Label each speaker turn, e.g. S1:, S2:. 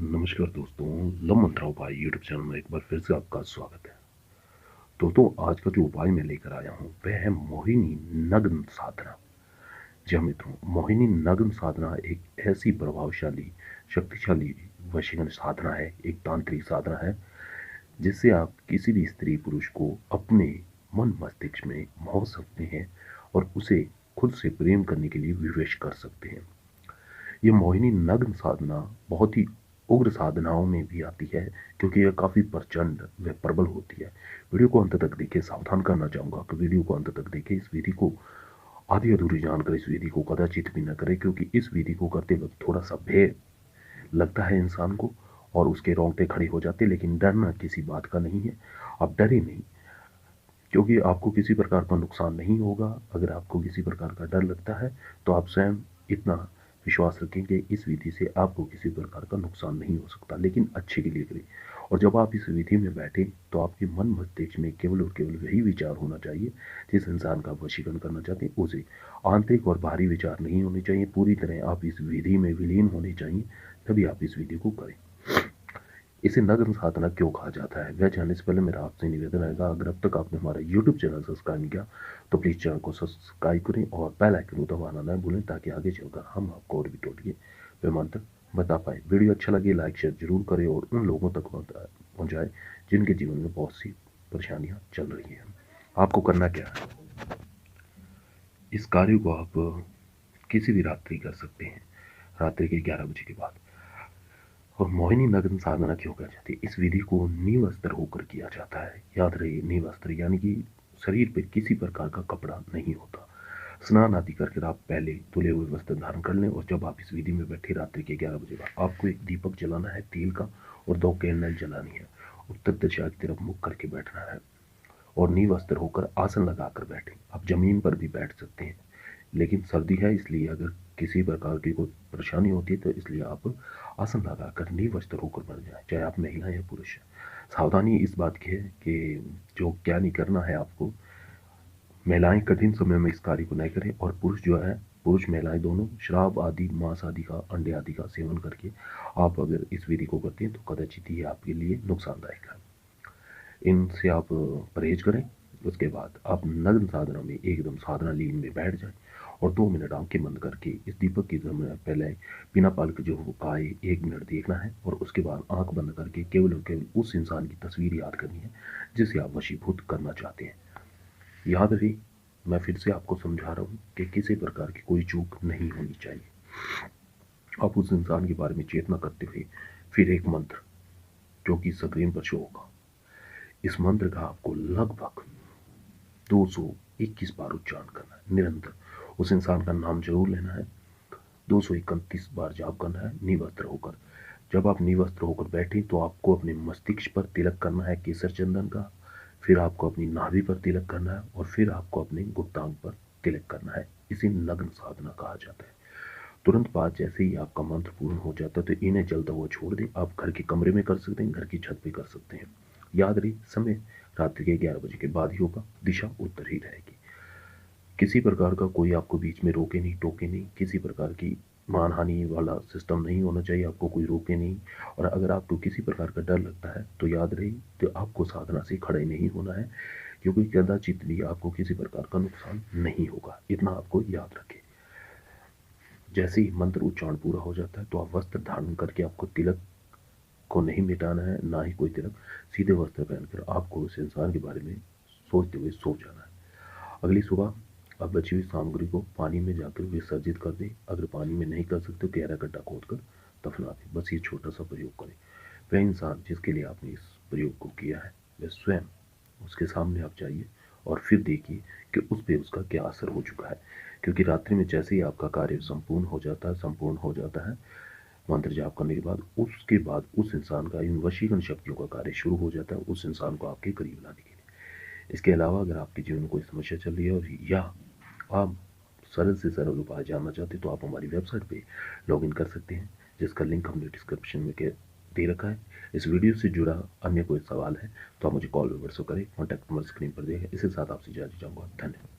S1: नमस्कार दोस्तों, लव मंत्रा उपाय यूट्यूब चैनल में एक बार फिर से आपका स्वागत है। दोस्तों, आज का जो उपाय मैं लेकर आया हूँ वह है मोहिनी नग्न साधना। जी हाँ मित्रों, मोहिनी नग्न साधना एक ऐसी प्रभावशाली, शक्तिशाली वशीकरण साधना है, एक तांत्रिक साधना है जिससे आप किसी भी स्त्री पुरुष को अपने मन मस्तिष्क में मोह सकते हैं और उसे खुद से प्रेम करने के लिए विवश कर सकते हैं। ये मोहिनी नग्न साधना बहुत ही उग्र साधनाओं में भी आती है क्योंकि यह काफ़ी प्रचंड व प्रबल होती है। वीडियो को अंत तक देखिए। सावधान करना चाहूँगा कि वीडियो को अंत तक देखिए। इस विधि को आधी अधूरी जानकर इस विधि को कदाचित भी न करें, क्योंकि इस विधि को करते वक्त थोड़ा सा भय लगता है इंसान को और उसके रोंगटे खड़े हो जाते हैं, लेकिन डरना किसी बात का नहीं है। आप डरे नहीं, क्योंकि आपको किसी प्रकार का नुकसान नहीं होगा। अगर आपको किसी प्रकार का डर लगता है तो आप स्वयं इतना विश्वास रखें कि इस विधि से आपको किसी प्रकार का नुकसान नहीं हो सकता, लेकिन अच्छे के लिए करें। और जब आप इस विधि में बैठें तो आपके मन मस्तिष्क में केवल और केवल वही विचार होना चाहिए जिस इंसान का आप वशीकरण करना चाहते हैं। उसे आंतरिक और बाहरी विचार नहीं होने चाहिए। पूरी तरह आप इस विधि में विलीन होने चाहिए, तभी आप इस विधि को करें। इसे नग्न साधना क्यों कहा जाता है वह जानने से पहले मेरा आपसे निवेदन रहेगा, अगर अब तक आपने हमारा यूट्यूब चैनल सब्सक्राइब नहीं किया तो प्लीज़ चैनल को सब्सक्राइब करें और बेल आइकन को दबाना न भूलें, ताकि आगे चलकर हम आपको और भी टोटके पैमाने तक बता पाए। वीडियो अच्छा लगे लाइक शेयर जरूर करें और उन लोगों तक पहुँचाएँ जिनके जीवन में बहुत सी परेशानियाँ चल रही हैं। आपको करना क्या है, इस कार्य को आप किसी भी रात्रि कर सकते हैं, रात्रि के 11 बजे के बाद। और मोहिनी नग्न साधना क्यों की जाती है, इस विधि को निवस्त्र होकर किया जाता है। याद रहे, निवस्त्र यानी कि शरीर पे किसी प्रकार का कपड़ा नहीं होता। स्नान आदि करके आप पहले धुले हुए वस्त्र धारण कर लें और जब आप इस विधि में बैठे रात्रि के 11 बजे बाद आपको एक दीपक जलाना है तेल का और 2 कैंडल जलानी है। उत्तर दिशा की तरफ मुख करके बैठना है और निवस्त्र होकर आसन लगाकर बैठें। आप जमीन पर भी बैठ सकते हैं, लेकिन सर्दी है इसलिए अगर किसी प्रकार की कोई परेशानी होती है तो इसलिए आप आसन लगाकर निवस्त्र होकर बैठ जाए, चाहे आप महिला या पुरुष हैं। सावधानी इस बात की है कि जो क्या नहीं करना है आपको, महिलाएं कठिन समय में इस कार्य को नहीं करें और पुरुष जो है, पुरुष महिलाएं दोनों शराब आदि, मांस आदि का, अंडे आदि का सेवन करके आप अगर इस विधि को करते हैं तो कदाचित ये आपके लिए नुकसानदायक है। इनसे आप परहेज करें। उसके बाद आप नग्न साधना में एकदम साधना लीन में बैठ जाएं और 2 मिनट आंखें बंद करके इस दीपक की समय पहले बिना पलक जो का 1 मिनट देखना है और उसके बाद आंख बंद करके केवल और केवल उस इंसान की तस्वीर याद करनी है जिसे आप वशीभूत करना चाहते हैं। याद रहे, मैं फिर से आपको समझा रहा हूँ कि किसी प्रकार की कोई चूक नहीं होनी चाहिए। आप उस इंसान के बारे में चेतना करते हुए फिर एक मंत्र जो कि स्क्रीन पर शो होगा, इस मंत्र का आपको लगभग 221 बार उच्चारण करना है। निरंतर उस इंसान का नाम जरूर लेना है। 231 बार जाप करना है निवस्त्र होकर। जब आप निवस्त्र होकर बैठे तो आपको अपने मस्तिष्क पर तिलक करना है केसर चंदन का, फिर आपको अपनी नाभि पर तिलक करना है और फिर आपको अपने गुप्तांग पर तिलक करना है। इसे नग्न साधना कहा जाता है। तुरंत बाद जैसे ही आपका मंत्र पूर्ण हो जाता है तो इन्हें जलता हुआ छोड़ दें। आप घर के कमरे में कर सकते हैं, घर की छत पे कर सकते हैं। याद रहे, समय रात्रि के 11 बजे के बाद ही होगा, दिशा उत्तर ही रहेगी। किसी प्रकार का कोई आपको बीच में रोके नहीं, टोके नहीं, किसी प्रकार की मानहानि वाला सिस्टम नहीं होना चाहिए, आपको कोई रोके नहीं। और अगर आपको किसी प्रकार का डर लगता है तो याद रहे तो आपको साधना से खड़े नहीं होना है, क्योंकि कदाचित भी आपको किसी प्रकार का नुकसान नहीं होगा। इतना आपको याद रखें। जैसे ही मंत्र उच्चारण पूरा हो जाता है तो आप वस्त्र धारण करके, आपको तिलक को नहीं मिटाना है, ना ही कोई तिलक, सीधे वस्त्र पहनकर आपको उस इंसान के बारे में सोचते हुए सो जाना है। अगली सुबह आप बची हुई सामग्री को पानी में जाकर विसर्जित कर दें। अगर पानी में नहीं कर सकते तो गहरा गड्ढा खोद कर दफना दें। बस ये छोटा सा प्रयोग करें। वह इंसान जिसके लिए आपने इस प्रयोग को किया है वह स्वयं उसके सामने आप जाइए और फिर देखिए कि उस पर उसका क्या असर हो चुका है, क्योंकि रात्रि में जैसे ही आपका कार्य संपूर्ण हो जाता है मंत्र जाप करने के बाद, उसके बाद उस इंसान का इन वशीकरण शक्तियों का कार्य शुरू हो जाता है उस इंसान को आपके करीब लाने के लिए। इसके अलावा अगर आपके जीवन में कोई समस्या चल रही है और या आप सरल से सरल उपाय जानना चाहते हैं तो आप हमारी वेबसाइट पे लॉगिन कर सकते हैं, जिसका लिंक हमने डिस्क्रिप्शन में दे रखा है। इस वीडियो से जुड़ा अन्य कोई सवाल है तो आप मुझे कॉल व्हाट्सएप करें, कॉन्टैक्ट नंबर स्क्रीन पर देगा। इसके साथ आपसे जाना चाहूँगा। धन्यवाद।